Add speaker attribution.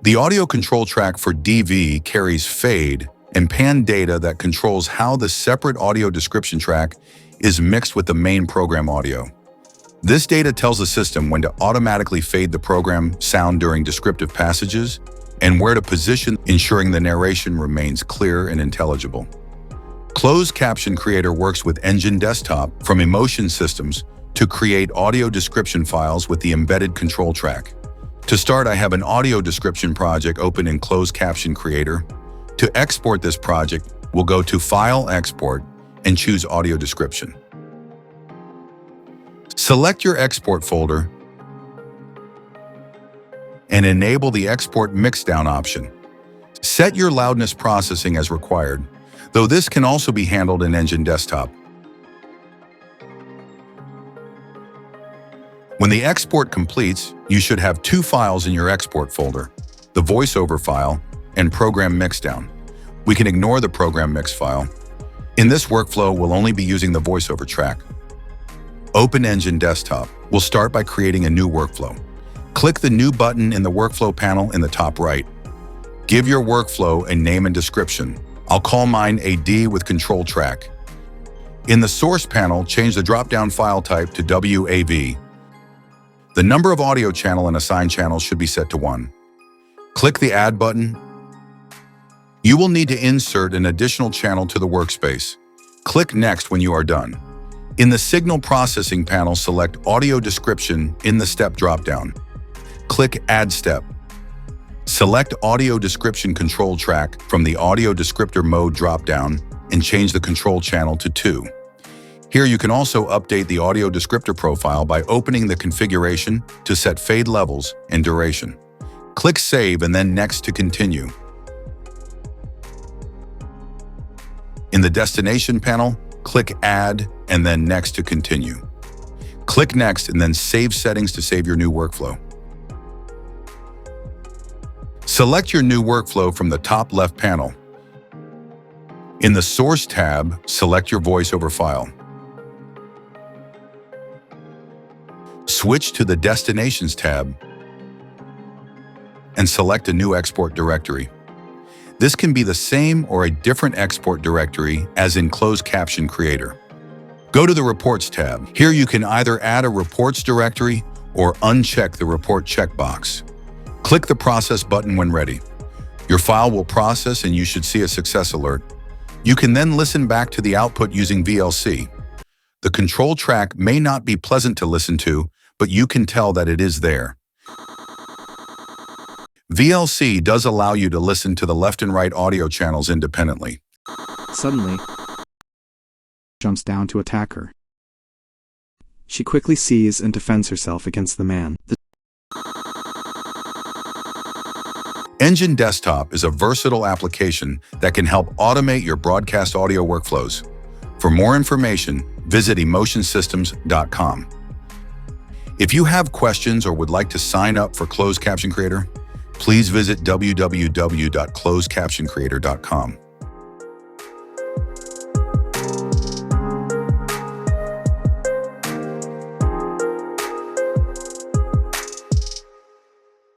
Speaker 1: The audio control track for DV carries fade and pan data that controls how the separate audio description track is mixed with the main program audio. This data tells the system when to automatically fade the program sound during descriptive passages and where to position, ensuring the narration remains clear and intelligible. Closed Caption Creator works with Engine Desktop from Emotion Systems to create audio description files with the embedded control track. To start, I have an audio description project open in Closed Caption Creator. To export this project, we'll go to File, Export, and choose Audio Description. Select your export folder and enable the Export Mixdown option. Set your loudness processing as required, though this can also be handled in Engine Desktop. When the export completes, you should have two files in your export folder, the voiceover file and program mixdown. We can ignore the program mix file. In this workflow, we'll only be using the voiceover track. Open Engine Desktop. We'll start by creating a new workflow. Click the New button in the workflow panel in the top right. Give your workflow a name and description. I'll call mine AD with control track. In the source panel, change the drop-down file type to WAV. The number of audio channel and assigned channels should be set to 1. Click the Add button. You will need to insert an additional channel to the workspace. Click Next when you are done. In the Signal Processing panel, select Audio Description in the Step dropdown. Click Add Step. Select Audio Description Control Track from the Audio Descriptor Mode dropdown and change the control channel to 2. Here you can also update the audio descriptor profile by opening the configuration to set fade levels and duration. Click Save and then Next to continue. In the Destination panel, click Add and then Next to continue. Click Next and then Save Settings to save your new workflow. Select your new workflow from the top left panel. In the Source tab, select your voiceover file. Switch to the Destinations tab and select a new export directory. This can be the same or a different export directory as in Closed Caption Creator. Go to the Reports tab. Here you can either add a reports directory or uncheck the report checkbox. Click the Process button when ready. Your file will process and you should see a success alert. You can then listen back to the output using VLC. The control track may not be pleasant to listen to, but you can tell that it is there. VLC does allow you to listen to the left and right audio channels independently.
Speaker 2: Suddenly, jumps down to attack her. She quickly sees and defends herself against the man.
Speaker 1: Engine Desktop is a versatile application that can help automate your broadcast audio workflows. For more information, visit emotionsystems.com. If you have questions or would like to sign up for Closed Caption Creator, please visit www.closedcaptioncreator.com.